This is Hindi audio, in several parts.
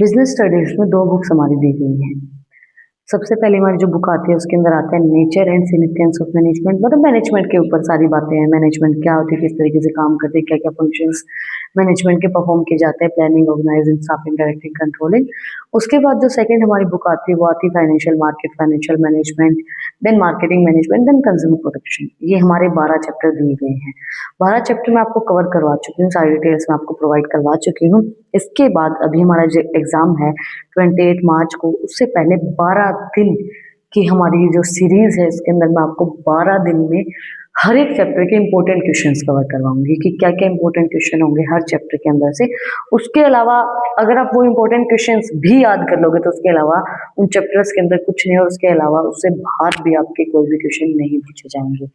बिजनेस स्टडीज में दो बुक्स हमारी दी गई हैं। सबसे पहले हमारी जो बुक आती है उसके अंदर आता है nature and significance of management, मतलब मैनेजमेंट के ऊपर सारी बातें हैं। मैनेजमेंट क्या होती है, किस तरीके से काम करते हैं, क्या क्या फंक्शंस मैनेजमेंट के परफॉर्म किए जाते हैं, planning, organising, staffing, directing, controlling. उसके बाद जो सेकंड हमारी बुक आती है वो आती है financial market, financial management, then marketing management, then consumer protection. ये हमारे 12 चैप्टर दिए गए हैं। 12 चैप्टर मैं आपको कवर करवा चुकी हूँ, सारी डिटेल्स मैं आपको प्रोवाइड करवा चुकी हूँ। इसके बाद अभी हमारा जो एग्जाम है 28 मार्च को, उससे पहले 12 दिन की हमारी जो सीरीज है इसके अंदर मैं आपको 12 दिन में हर एक चैप्टर के इंपॉर्टेंट क्वेश्चंस कवर करवाऊंगी कि क्या क्या इंपॉर्टेंट क्वेश्चन होंगे हर चैप्टर के अंदर से। उसके अलावा अगर आप वो इंपॉर्टेंट क्वेश्चंस भी याद कर लोगे तो उसके अलावा उन चैप्टर्स के अंदर कुछ नहीं, और उसके अलावा उससे बाहर भी आपके कोई भी क्वेश्चन नहीं पूछे जाएंगे।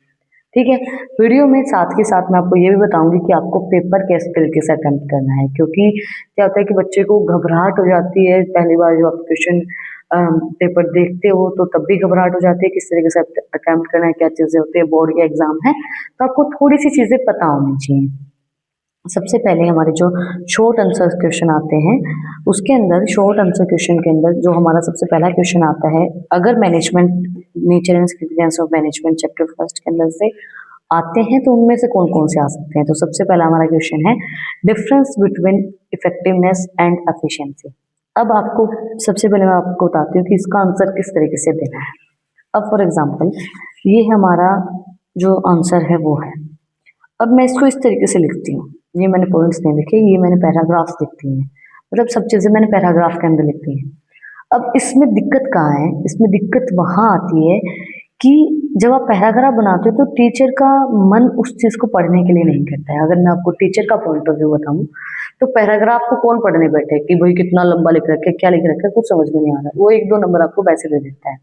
ठीक है, वीडियो में साथ के साथ मैं आपको ये भी बताऊंगी कि आपको पेपर किस तरीके से अटेम्प्ट करना है, क्योंकि क्या होता है कि बच्चे को घबराहट हो जाती है पहली बार जो आप क्वेश्चन पेपर देखते हो, तो तब भी घबराहट हो जाती है किस तरीके से अटेम्प्ट करना है, क्या चीजें होती है, बोर्ड का एग्जाम है तो आपको थोड़ी सी चीजें पता होनी चाहिए। सबसे पहले हमारे जो शॉर्ट आंसर क्वेश्चन आते हैं उसके अंदर, शॉर्ट आंसर क्वेश्चन के अंदर जो हमारा सबसे पहला क्वेश्चन आता है, अगर management, nature and significance of management chapter first के अंदर से आते हैं तो उनमें से कौन कौन से आ सकते हैं। तो सबसे पहला हमारा क्वेश्चन है difference between effectiveness and efficiency. अब आपको सबसे पहले मैं आपको बताती हूँ कि इसका आंसर किस तरीके से देना है। अब फॉर एग्जाम्पल ये हमारा जो आंसर है वो है, अब मैं इसको इस तरीके से लिखती हूँ, ये मैंने पॉइंट्स नहीं लिखे, ये मैंने पैराग्राफ्स लिखती हैं, मतलब सब चीजें मैंने पैराग्राफ के अंदर लिखती हैं। अब इसमें दिक्कत कहाँ है, इसमें दिक्कत वहां आती है कि जब आप पैराग्राफ बनाते हो तो टीचर का मन उस चीज को पढ़ने के लिए नहीं करता है। अगर मैं आपको टीचर का पॉइंट ऑफ व्यू बताऊं तो पैराग्राफ को कौन पढ़ने बैठे कि भाई कितना लंबा लिख रखा है, क्या लिख रखा है, कुछ समझ में नहीं आ रहा, वो 1-2 नंबर आपको वैसे दे देता है।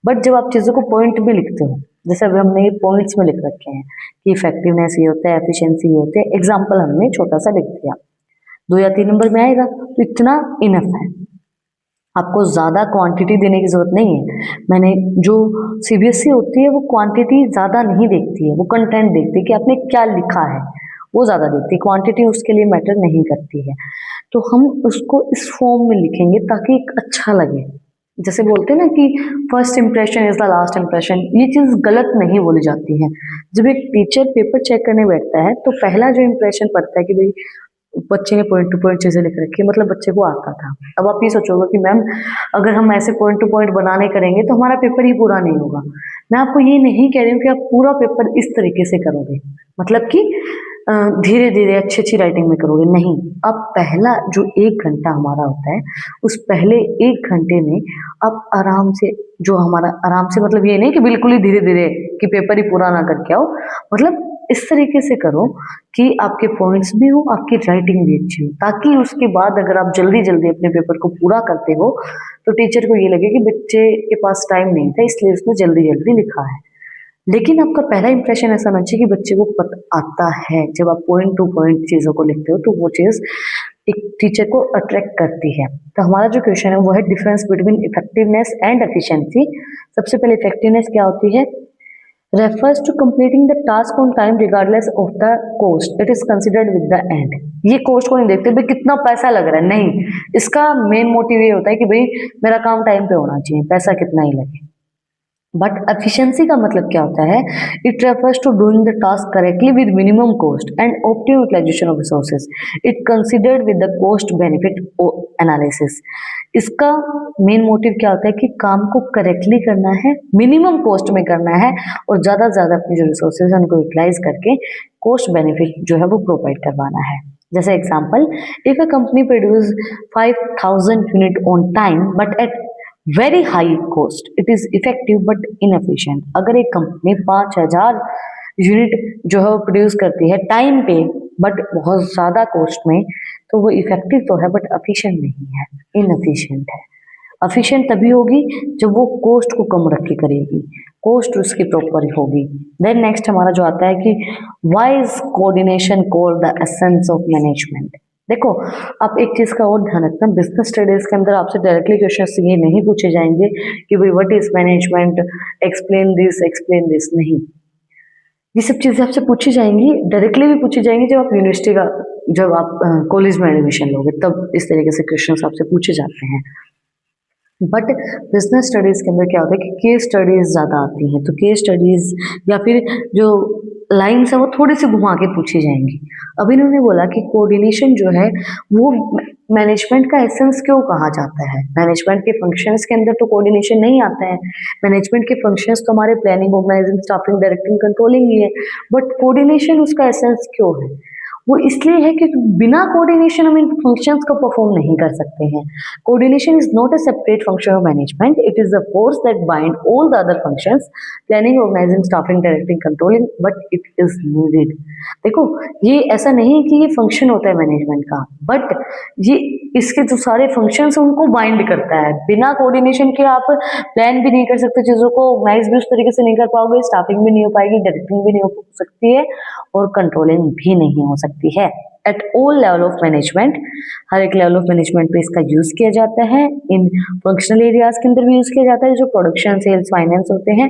बट जब आप चीजों को पॉइंट में लिखते हो, जैसे अभी हमने ये पॉइंट्स में लिख रखे हैं कि इफेक्टिवनेस ये होता है, एफिशिएंसी ये होते हैं, एग्जाम्पल हमने छोटा सा लिख दिया, 2 या 3 नंबर में आएगा तो इतना इनफ है, आपको ज्यादा क्वांटिटी देने की जरूरत नहीं है। मैंने जो सीबीएसई होती है वो क्वांटिटी ज्यादा नहीं देखती है, वो कंटेंट देखती है कि आपने क्या लिखा है, वो ज्यादा देखती है, क्वांटिटी उसके लिए मैटर नहीं करती है। तो हम उसको इस फॉर्म में लिखेंगे ताकि एक अच्छा लगे। जैसे बोलते हैं ना कि first impression is the last impression, ये चीज गलत नहीं बोली जाती है। जब एक टीचर पेपर चेक करने बैठता है तो पहला जो इंप्रेशन पड़ता है कि भाई बच्चे ने पॉइंट टू पॉइंट चीजें लिख रखी है, मतलब बच्चे को आता था। अब आप ये सोचोगे कि मैम अगर हम ऐसे पॉइंट टू पॉइंट बनाने करेंगे तो हमारा पेपर ही पूरा नहीं होगा। मैं आपको ये नहीं कह रही हूँ कि आप पूरा पेपर इस तरीके से करोगे, मतलब कि धीरे धीरे अच्छी अच्छी राइटिंग में करोगे, नहीं। अब पहला जो 1 घंटा हमारा होता है उस पहले 1 घंटे में आप आराम से, जो हमारा आराम से मतलब ये नहीं कि बिल्कुल ही धीरे धीरे कि पेपर ही पूरा ना करके आओ, मतलब इस तरीके से करो कि आपके पॉइंट्स भी हो, आपकी राइटिंग भी अच्छी हो, ताकि उसके बाद अगर आप जल्दी जल्दी अपने पेपर को पूरा करते हो तो टीचर को ये लगे कि बच्चे के पास टाइम नहीं था इसलिए उसने जल्दी जल्दी लिखा है। लेकिन आपका पहला इंप्रेशन ऐसा होना चाहिए कि बच्चे को आता है। जब आप पॉइंट टू पॉइंट चीजों को लिखते हो तो वो चीज एक टीचर को अट्रैक्ट करती है। तो हमारा जो क्वेश्चन है वो है difference between effectiveness and efficiency. सबसे पहले इफेक्टिवनेस क्या होती है, refers to completing the task on time regardless of the cost, it is considered with the end। ये कोस्ट को नहीं देखते भाई कितना पैसा लग रहा है, नहीं, इसका मेन मोटिव ये होता है कि भाई मेरा काम टाइम पे होना चाहिए, पैसा कितना ही लगे। बट एफिशिएंसी का मतलब क्या होता है, it refers to doing the task correctly with minimum cost and optimum utilisation of resources, it considered with the cost benefit analysis. इसका मेन मोटिव क्या होता है कि काम को करेक्टली करना है, मिनिमम कॉस्ट में करना है और ज्यादा से ज्यादा अपने जो रिसोर्सेज है उनको यूटिलाइज करके कॉस्ट बेनिफिट जो है वो प्रोवाइड करवाना है। जैसे example, if a company produce 5000 unit on time but at very high cost, it is effective but inefficient. अगर एक कंपनी 5000 यूनिट जो है वो प्रोड्यूस करती है टाइम पे बट बहुत ज्यादा कॉस्ट में, तो वो इफेक्टिव तो है बट एफिशिएंट नहीं है, इनएफिशिएंट है। एफिशिएंट तभी होगी जब वो कॉस्ट को कम रख के करेगी, कॉस्ट उसकी प्रॉपर होगी। देन नेक्स्ट हमारा जो आता है कि why is coordination called the essence of management. देखो आप एक चीज का और ध्यान रखना, बिजनेस स्टडीज के अंदर आपसे डायरेक्टली क्वेश्चन ये नहीं पूछे जाएंगे कि भाई what is management, explain this, नहीं। ये सब चीज़ें आपसे पूछी जाएंगी, डायरेक्टली भी पूछी जाएंगी जब आप कॉलेज में एडमिशन लोगे, तब इस तरीके से क्वेश्चन आपसे पूछे जाते हैं। बट बिजनेस स्टडीज़ के अंदर क्या होता है कि केस स्टडीज़ ज़्यादा आती हैं, तो केस स्टडीज़ या फिर जो लाइन्स है वो थोड़ी सी घुमा के पूछी जाएंगी। अब इन्होंने बोला कि कोऑर्डिनेशन जो है वो मैनेजमेंट का एसेंस क्यों कहा जाता है। मैनेजमेंट के फंक्शंस के अंदर तो कोऑर्डिनेशन नहीं आता है, मैनेजमेंट के फंक्शंस तो हमारे planning, organising, staffing, directing, controlling ही है, बट कोऑर्डिनेशन उसका एसेंस क्यों है। वो इसलिए है कि बिना कोऑर्डिनेशन हम इन फंक्शंस को परफॉर्म नहीं कर सकते हैं। Coordination is not a separate function of management, it is the force that bind all the other functions, planning, organising, staffing, directing, controlling, but it is needed. देखो, ये ऐसा नहीं है कि ये फंक्शन होता है मैनेजमेंट का, बट ये इसके जो सारे फंक्शंस हैं उनको बाइंड करता है। बिना कोऑर्डिनेशन के आप प्लान भी नहीं कर सकते, चीजों को ऑर्गेनाइज भी उस तरीके से नहीं कर पाओगे, स्टाफिंग भी नहीं हो पाएगी, डायरेक्टिंग भी नहीं हो सकती है, और कंट्रोलिंग भी नहीं हो सकती है। At all level of management, हर एक लेवल ऑफ मैनेजमेंट पे इसका यूज किया जाता है। इन फंक्शनल एरियाज के अंदर भी यूज किया जाता है, जो प्रोडक्शन, सेल्स, फाइनेंस होते हैं,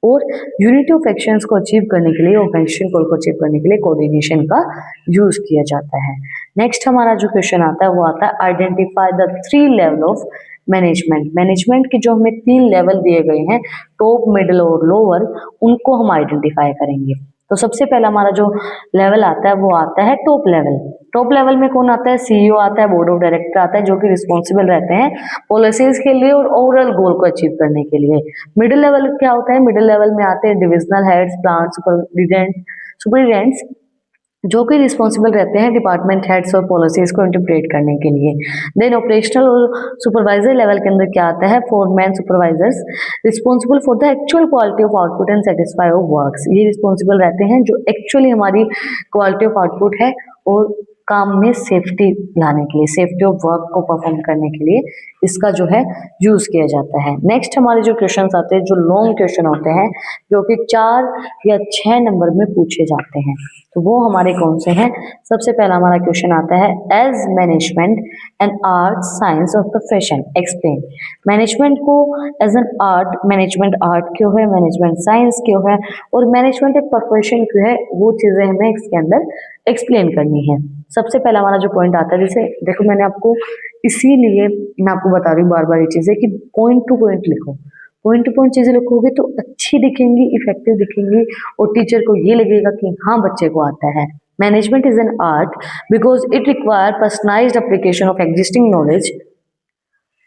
और यूनिटी ऑफ एक्शंस को अचीव करने के लिए, ऑर्गेनाइजेशन गोल को अचीव करने के लिए कोऑर्डिनेशन का यूज किया जाता है। नेक्स्ट हमारा जो क्वेश्चन आता है वो आता है identify the 3 level of management. Management के जो हमें 3 लेवल दिए गए हैं, टॉप, मिडिल और लोअर, उनको हम आइडेंटिफाई करेंगे। तो सबसे पहला हमारा जो लेवल आता है वो आता है टॉप लेवल। टॉप लेवल में कौन आता है? सीईओ आता है, बोर्ड ऑफ डायरेक्टर आता है, जो कि रिस्पॉन्सिबल रहते हैं पॉलिसीज के लिए और ओवरऑल गोल को अचीव करने के लिए। मिडिल लेवल क्या होता है? मिडिल लेवल में आते हैं डिविजनल हेड्स, प्लांट सुपरिटेंडेंट्स, जो कि रिस्पॉन्सिबल रहते हैं डिपार्टमेंट हेड्स और पॉलिसीज को इंटरप्रेट करने के लिए। देन ऑपरेशनल और सुपरवाइजर लेवल के अंदर क्या आता है? Foreman supervisors, responsible for the actual quality of output and satisfy of works. ये रिस्पॉन्सिबल रहते हैं जो एक्चुअली हमारी क्वालिटी ऑफ आउटपुट है और काम में सेफ्टी लाने के लिए, सेफ्टी ऑफ वर्क को परफॉर्म करने के लिए इसका जो है यूज किया जाता है। नेक्स्ट हमारे जो क्वेश्चंस आते हैं, जो लॉन्ग क्वेश्चन होते हैं, जो कि 4 या 6 नंबर में पूछे जाते हैं, तो वो हमारे कौन से हैं? सबसे पहला हमारा क्वेश्चन आता है, as management an art, science और प्रोफेशन एक्सप्लेन। मैनेजमेंट को as an art, management art क्यों है, मैनेजमेंट साइंस क्यों है, और मैनेजमेंट एक प्रोफेशन क्यों है, वो चीजें हमें इसके अंदर एक्सप्लेन करनी है। सबसे पहला हमारा जो पॉइंट आता है, जैसे देखो मैंने आपको इसीलिए मैं आपको बता रही हूँ बार बार ये चीजें कि पॉइंट टू पॉइंट लिखो। पॉइंट टू पॉइंट चीजें लिखोगे तो अच्छी दिखेंगी, इफेक्टिव दिखेंगी, और टीचर को ये लगेगा कि हाँ बच्चे को आता है। Management is an art because it require personalised application of existing knowledge,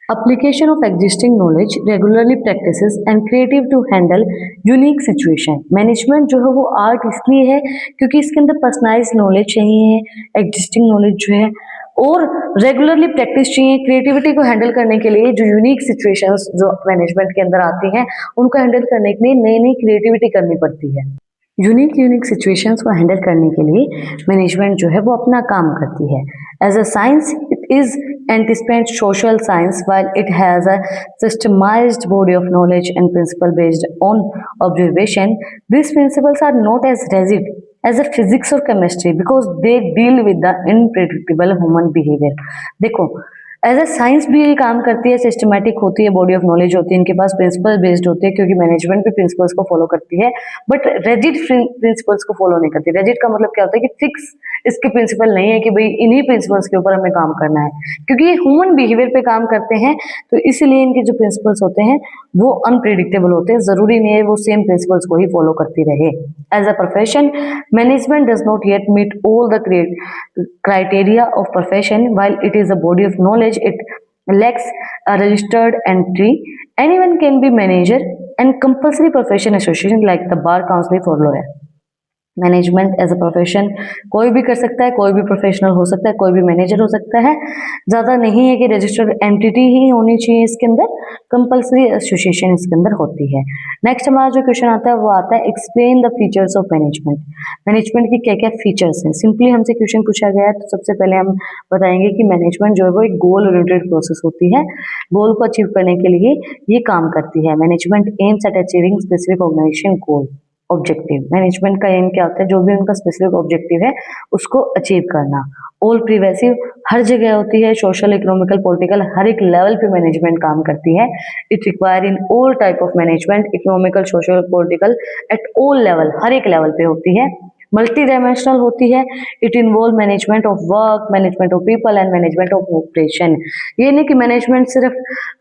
application of existing knowledge, regularly practices and creative to handle unique situation। Management जो है वो आर्ट इसलिए है क्योंकि इसके अंदर पर्सनलाइज नॉलेज चाहिए, एग्जिस्टिंग नॉलेज जो है, और रेगुलरली प्रैक्टिस चाहिए क्रिएटिविटी को हैंडल करने के लिए। जो यूनिक सिचुएशंस जो मैनेजमेंट के अंदर आती हैं उनको हैंडल करने के लिए नई नई क्रिएटिविटी करनी पड़ती है। यूनिक सिचुएशंस को हैंडल करने के लिए मैनेजमेंट जो है वो अपना काम करती है। As a science it is anticipates social science while it has a systemized body of knowledge and principle based on observation. These principles are not as rigid as a physics or chemistry because they deal with the unpredictable human behavior। देखो, एज ए साइंस भी ये काम करती है, सिस्टमेटिक होती है, बॉडी ऑफ नॉलेज होती है, इनके पास प्रिंसिपल बेस्ड होती है क्योंकि मैनेजमेंट भी प्रिंसिपल्स को फॉलो करती है, बट रेजिड प्रिंसिपल्स को फॉलो नहीं करती। रेजिड का मतलब क्या होता है कि फिक्स इसके प्रिंसिपल नहीं है कि भाई इन्हीं प्रिंसिपल्स के ऊपर हमें काम करना है, क्योंकि ये ह्यूमन बिहेवियर पे काम करते हैं, तो इसीलिए इनके जो प्रिंसिपल्स होते हैं वो अनप्रिडिक्टेबल होते हैं। जरूरी नहीं है वो सेम प्रिंसिपल्स को ही फॉलो करती रहे। As a profession, management does not yet meet all the criteria of profession. While it is a body of knowledge, it lacks a registered entry. Anyone can be manager and compulsory profession association like the bar, council for lawyer। Management as a profession कोई भी कर सकता है, कोई भी प्रोफेशनल हो सकता है, कोई भी मैनेजर हो सकता है। ज़्यादा नहीं है कि रजिस्टर्ड एंटिटी ही होनी चाहिए इसके अंदर, कंपलसरी एसोसिएशन इसके अंदर होती है। नेक्स्ट हमारा जो क्वेश्चन आता है वो आता है explain the features of management. Management की क्या क्या फीचर्स हैं, सिंपली हमसे क्वेश्चन पूछा गया है, तो सबसे पहले हम बताएंगे कि मैनेजमेंट जो है वो एक गोल ओरिएंटेड प्रोसेस होती है। गोल को अचीव करने के लिए ये काम करती है। Management aims at achieving specific organisation goal. Objective, management का एम क्या होता है, जो भी उनका स्पेसिफिक ऑब्जेक्टिव है उसको अचीव करना। ऑल प्रिवेसिव, हर जगह होती है, सोशल, इकोनॉमिकल, पॉलिटिकल, हर एक लेवल पे मैनेजमेंट काम करती है। It require in all type of management, economical, social, political, at all level, हर एक लेवल पे होती है। मल्टी डायमेंशनल होती है। It involve management of work, management of people and management of operation. ये नहीं कि मैनेजमेंट सिर्फ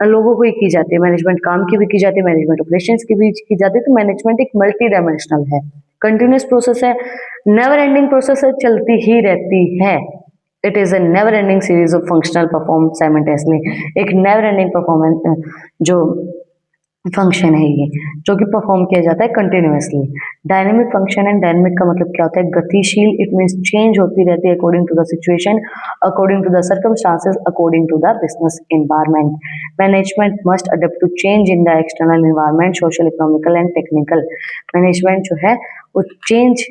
लोगों को ही की जाती है, मैनेजमेंट काम की भी की जाती है, मैनेजमेंट ऑपरेशंस की भी की जाती है। तो मैनेजमेंट एक मल्टी डायमेंशनल है, कंटिन्यूस प्रोसेस है, नेवर एंडिंग प्रोसेस है, चलती ही रहती है। It is a never ending series of functional perform simultaneously, एक नेवर एंडिंग परफॉर्मेंस जो फंक्शन है ये, जो कि परफॉर्म किया जाता है continuously. Dynamic function and dynamic का मतलब क्या होता है, गतिशील, इट मीन्स चेंज होती रहती है according to the situation, according to the circumstances, according to the business environment. Management must adapt to change in the external environment, social, economical and technical. Management जो है वो चेंज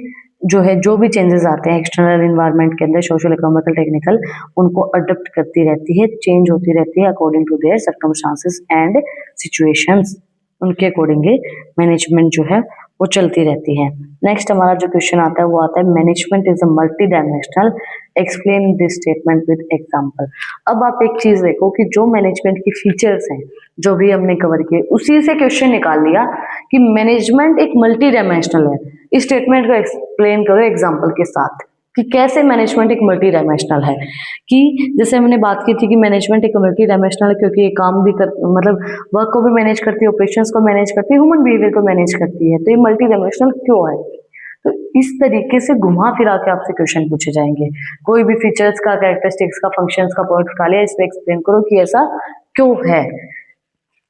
जो है, जो भी चेंजेस आते हैं एक्सटर्नल इन्वायरमेंट के अंदर, सोशल, इकोनॉमिकल, टेक्निकल, उनको अडॉप्ट करती रहती है, चेंज होती रहती है according to their circumstances and situations. उनके अकॉर्डिंगली मैनेजमेंट जो है वो चलती रहती है। नेक्स्ट हमारा जो क्वेश्चन आता है वो आता है, management is a multi dimensional, explain this statement with example. अब आप एक चीज देखो कि जो मैनेजमेंट की फीचर्स हैं जो भी हमने कवर किए, उसी से क्वेश्चन निकाल लिया कि मैनेजमेंट एक मल्टी डायमेंशनल है। इस स्टेटमेंट को एक्सप्लेन करो एग्जांपल के साथ कि कैसे मैनेजमेंट एक मल्टी डायमेंशनल है। कि जैसे हमने बात की थी कि मैनेजमेंट एक मल्टी डायमेंशनल है क्योंकि ये काम भी कर, मतलब वर्क को भी मैनेज करती है, ऑपरेशंस को मैनेज करती है, ह्यूमन बिहेवियर को मैनेज करती है। तो ये मल्टी डायमेंशनल क्यों है? तो इस तरीके से घुमा फिरा के आपसे क्वेश्चन पूछे जाएंगे। कोई भी फीचर्स का, कैरेक्टरिस्टिक्स का, फंक्शंस का पॉइंट उठा लिया, इस पे एक्सप्लेन करो कि ऐसा क्यों है।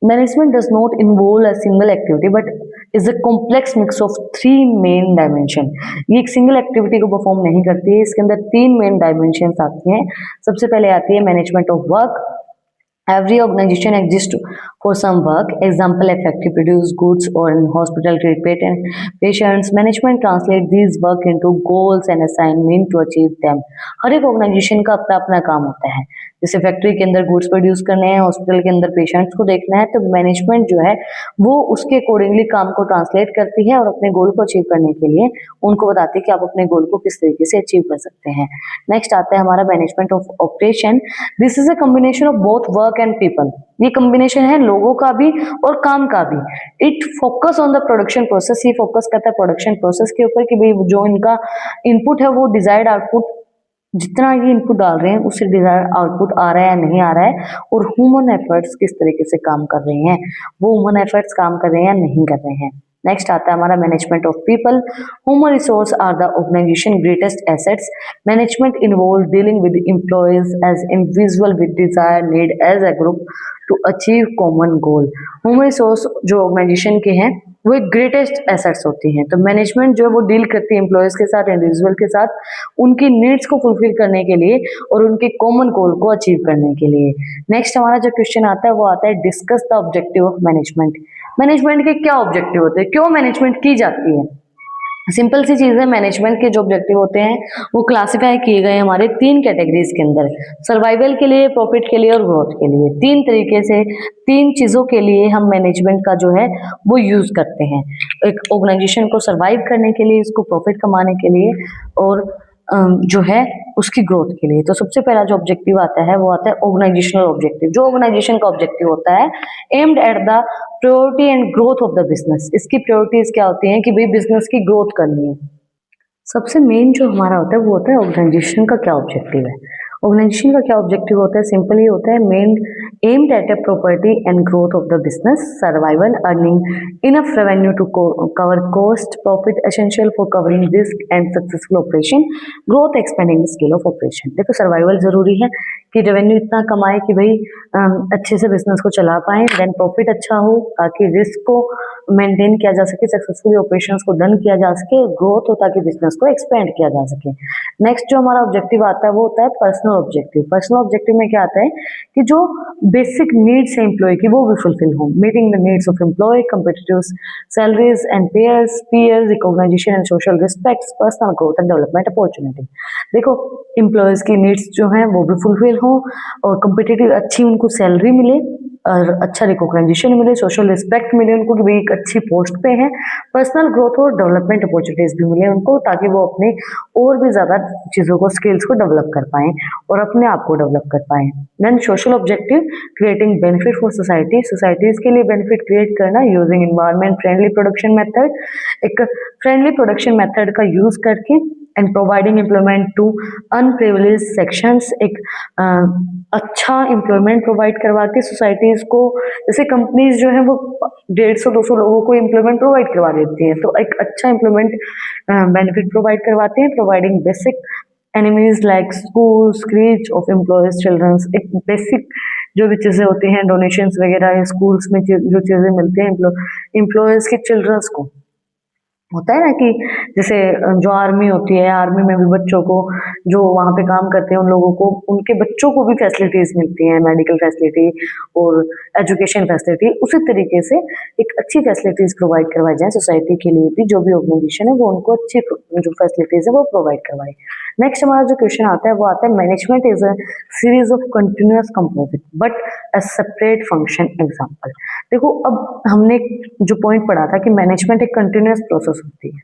Management does not involve a single activity but is a complex mix of three main dimension। ये एक सिंगल एक्टिविटी को परफॉर्म नहीं करती है, इसके अंदर तीन मेन डायमेंशंस आती हैं। सबसे पहले आती है management of work. Every organization exists for some work. Example, a factory produce goods or an hospital treat patients. Management translate these work into goals and assignment to achieve them। हर एक ऑर्गेनाइजेशन का अपना अपना काम होता है। जैसे फैक्ट्री के अंदर गुड्स प्रोड्यूस करने हैं, हॉस्पिटल के अंदर पेशेंट्स को देखना है, तो मैनेजमेंट जो है वो उसके अकॉर्डिंगली काम को ट्रांसलेट करती है और अपने गोल को अचीव करने के लिए उनको बताती है कि आप अपने गोल को किस तरीके से अचीव कर सकते हैं। नेक्स्ट आता है हमारा management of operation. This is a combination of both work and people. ये कॉम्बिनेशन है लोगों का भी और काम का भी। It focus on the production process, ये फोकस करता है प्रोडक्शन प्रोसेस के ऊपर कि भाई जो इनका इनपुट है वो डिजायर्ड आउटपुट, जितना ये इनपुट डाल रहे हैं उससे डिजायर्ड आउटपुट आ रहा है या नहीं आ रहा है, और ह्यूमन एफर्ट्स किस तरीके से काम कर रहे हैं, वो ह्यूमन एफर्ट्स काम कर रहे हैं या नहीं कर रहे हैं। नेक्स्ट आता है हमारा management of people. Human resource are the organisation greatest assets. Management involve dealing with employees as individual with desire need as a group to achieve common goal. Human resource जो ऑर्गेनाइजेशन के हैं वो एक ग्रेटेस्ट एसेट्स होती हैं। तो मैनेजमेंट जो है वो डील करती है एम्प्लॉयज के साथ, इंडिविजुअल के साथ, उनकी नीड्स को फुलफिल करने के लिए और उनके कॉमन गोल को अचीव करने के लिए। नेक्स्ट हमारा जो क्वेश्चन आता है वो आता है, discuss the objective of management. Management के क्या ऑब्जेक्टिव होते हैं, क्यों मैनेजमेंट की जाती है? सिंपल सी चीज है, मैनेजमेंट के जो ऑब्जेक्टिव होते हैं वो क्लासिफाई किए गए हमारे तीन कैटेगरीज के अंदर, सर्वाइवल के लिए, प्रॉफिट के लिए और ग्रोथ के लिए। तीन तरीके से, तीन चीजों के लिए हम मैनेजमेंट का जो है वो यूज करते हैं। एक ऑर्गेनाइजेशन को सर्वाइव करने के लिए, इसको प्रॉफिट कमाने के लिए, और जो है उसकी ग्रोथ के लिए। तो सबसे पहला जो ऑब्जेक्टिव आता है वो आता है ऑर्गेनाइजेशनल ऑब्जेक्टिव। जो ऑर्गेनाइजेशन का ऑब्जेक्टिव होता है aimed at the priority and growth of the business. इसकी प्रायोरिटीज क्या होती हैं कि भाई बिजनेस की ग्रोथ करनी है। सबसे मेन जो हमारा होता है वो होता है ऑर्गेनाइजेशन का क्या ऑब्जेक्टिव है। ऑर्गेनाइजेशन का क्या ऑब्जेक्टिव होता है, सिंपली होता है main aimed at a property and growth of the business, survival, earning enough revenue to cover cost, profit essential for covering risk and successful operation, growth expanding scale of operation. देखो सर्वाइवल जरूरी है कि रेवेन्यू इतना कमाए कि भाई अच्छे से बिजनेस को चला पाए, देन प्रॉफिट अच्छा हो ताकि रिस्क को मेंटेन किया जा सके, सक्सेसफुली ऑपरेशंस को डन किया जा सके, ग्रोथ हो ताकि बिजनेस को एक्सपेंड किया जा सके। नेक्स्ट जो हमारा ऑब्जेक्टिव आता है वो होता है पर्सनल ऑब्जेक्टिव। पर्सनल ऑब्जेक्टिव में क्या आता है कि जो बेसिक नीड्स है एम्प्लॉय की वो भी फुलफिल हो, meeting the needs of employee, competitive salaries and pairs, recognition and social respect, personal growth and development opportunity. देखो एम्प्लॉयज की नीड्स जो है वो भी फुलफिल हो और कम्पिटिटिव अच्छी उनको सैलरी मिले, और अच्छा रिकॉग्नाइजेशन मिले, सोशल रिस्पेक्ट मिले उनको कि भाई एक अच्छी पोस्ट पे है, पर्सनल ग्रोथ और डेवलपमेंट अपॉर्चुनिटीज भी मिले उनको, ताकि वो अपने और भी ज़्यादा चीज़ों को, स्किल्स को डेवलप कर पाएँ और अपने आप को डेवलप कर पाएँ। Then social objective, creating benefit for society, societies के लिए बेनिफिट क्रिएट करना using environment friendly production method, एक फ्रेंडली प्रोडक्शन मेथड का यूज़ करके, and providing employment to unprivileged sections, एक अच्छा एम्प्लॉयमेंट प्रोवाइड करवा के सोसाइटीज़ को, जैसे कंपनीज जो है वो 150-200 लोगों को एम्प्लॉयमेंट प्रोवाइड करवा देती हैं, तो एक अच्छा एम्प्लॉयमेंट बेनिफिट प्रोवाइड करवाते हैं, providing basic amenities like schools, creche of employees children's, एक बेसिक जो भी चीज़ें होती हैं, डोनेशंस वगैरह, स्कूल्स में जो चीज़ें मिलती हैं एम्प्लॉयज के चिल्ड्रंस को, होता है ना कि जैसे जो आर्मी होती है, आर्मी में भी बच्चों को, जो वहाँ पे काम करते हैं उन लोगों को, उनके बच्चों को भी फैसिलिटीज मिलती हैं, मेडिकल फैसिलिटी और एजुकेशन फैसिलिटी, उसी तरीके से एक अच्छी फैसिलिटीज प्रोवाइड करवाई जाए सोसाइटी के लिए भी, जो भी ऑर्गेनाइजेशन है वो उनको अच्छी जो फैसिलिटीज है वो प्रोवाइड करवाए। नेक्स्ट हमारा जो क्वेश्चन आता है वो आता है, management is a series of continuous composite but a separate function example. देखो अब हमने जो पॉइंट पढ़ा था कि मैनेजमेंट एक कंटिन्यूअस प्रोसेस होती है,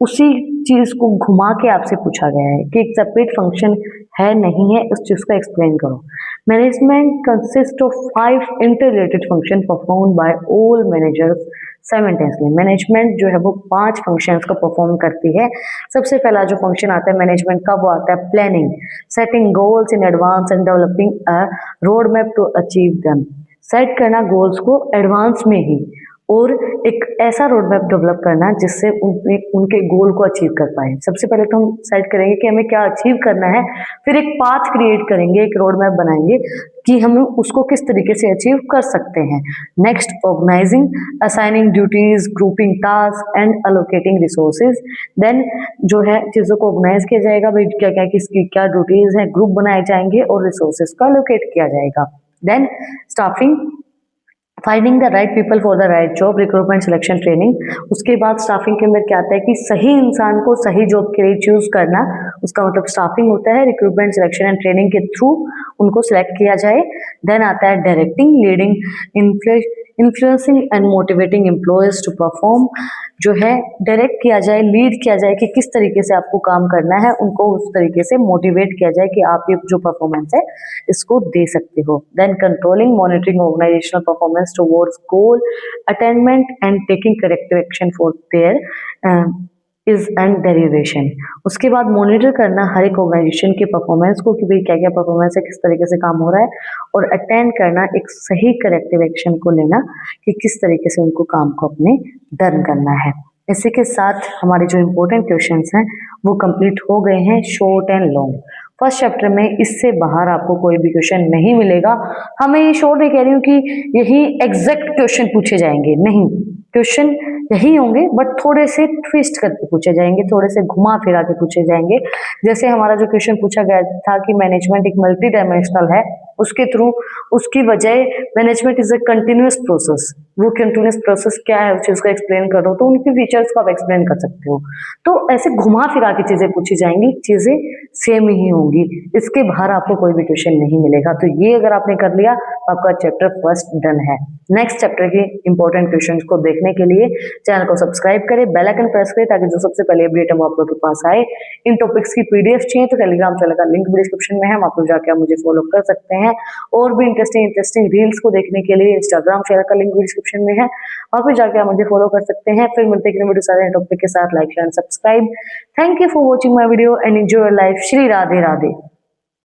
उसी चीज को घुमा के आपसे पूछा गया है कि एक सेपरेट फंक्शन है नहीं है, उस चीज को एक्सप्लेन करो। Management consist of 5 interrelated function perform by all managers simultaneously. Management जो है वो 5 फंक्शंस को परफॉर्म करती है। सबसे पहला जो फंक्शन आता है मैनेजमेंट का वो आता है planning, setting goals in advance and developing a road map to achieve them. Set करना गोल्स को एडवांस में ही और एक ऐसा रोड मैप डेवलप करना जिससे उनके गोल को अचीव कर पाए। सबसे पहले तो हम सेट करेंगे कि हमें क्या अचीव करना है, फिर एक पाथ क्रिएट करेंगे, एक रोड मैप बनाएंगे कि हम उसको किस तरीके से अचीव कर सकते हैं। Next, organising, assigning duties, grouping task and allocating resources. Then जो है चीज़ों को ऑर्गेनाइज किया जाएगा, भाई क्या क्या किसकी क्या ड्यूटीज हैं, ग्रुप बनाए जाएंगे और रिसोर्सेज को अलोकेट किया जाएगा। Then staffing, finding the right people for the right job, recruitment, selection, training. उसके बाद स्टाफिंग के अंदर क्या आता है कि सही इंसान को सही जॉब के लिए चूज करना, उसका मतलब स्टाफिंग होता है। रिक्रूटमेंट, सिलेक्शन एंड ट्रेनिंग के थ्रू उनको सिलेक्ट किया जाए। देन आता है directing, leading, influencing and motivating employees to perform. जो है डायरेक्ट किया जाए, लीड किया जाए कि किस तरीके से आपको काम करना है, उनको उस तरीके से मोटिवेट किया जाए कि आप ये जो परफॉर्मेंस है इसको दे सकते हो। Then controlling, monitoring organisational performance towards goal attainment and taking corrective action for there is and deviation. उसके बाद मॉनिटर करना हर एक ऑर्गेनाइजेशन के परफॉर्मेंस को कि भाई क्या क्या परफॉर्मेंस है, किस तरीके से काम हो रहा है, और अटेंड करना, एक सही करेक्टिव एक्शन को लेना कि किस तरीके से उनको काम को अपने डन करना है। इसी के साथ हमारे जो इम्पोर्टेंट क्वेश्चंस हैं वो कंप्लीट हो गए हैं, short and long. First chapter में इससे बाहर आपको कोई भी क्वेश्चन नहीं मिलेगा। हमें ये शॉर्ट नहीं कह रही हूँ कि यही एग्जैक्ट क्वेश्चन पूछे जाएंगे, नहीं, क्वेश्चन यही होंगे बट थोड़े से ट्विस्ट करके पूछे जाएंगे, थोड़े से घुमा फिरा के पूछे जाएंगे। जैसे हमारा जो क्वेश्चन पूछा गया था कि मैनेजमेंट एक मल्टी डायमेंशनल है, उसके थ्रू उसकी बजाय management is a continuous process, वो कंटिन्यूअस प्रोसेस क्या है उस चीज को एक्सप्लेन करो तो उनके फीचर्स को आप एक्सप्लेन कर सकते हो। तो ऐसे घुमा फिरा के चीजें पूछी जाएंगी, चीजें सेम ही होंगी, इसके बाहर आपको कोई भी क्वेश्चन नहीं मिलेगा। तो ये अगर आपने कर लिया आपका चैप्टर फर्स्ट डन है। नेक्स्ट चैप्टर के इंपॉर्टेंट क्वेश्चंस को देखने के लिए चैनल को सब्सक्राइब करें, बेल आइकन प्रेस करें ताकि जो सबसे पहले अपडेट है वो आप लोगों के पास आए। इन टॉपिक्स की पीडीएफ चाहिए तो टेलीग्राम चैनल का लिंक भी डिस्क्रिप्शन में है, वहां पर जाकर आप मुझे फॉलो कर सकते हैं। और भी इंटरेस्टिंग रील्स को देखने के लिए इंस्टाग्राम चैनल का लिंक भी डिस्क्रिप्शन में है, वहां पर जाकर आप मुझे फॉलो कर सकते हैं। फिर मिलते हैं वीडियो सारे टॉपिक के साथ, like share and subscribe. Thank you for watching my video and enjoy your life. Shri Radhe Radhe.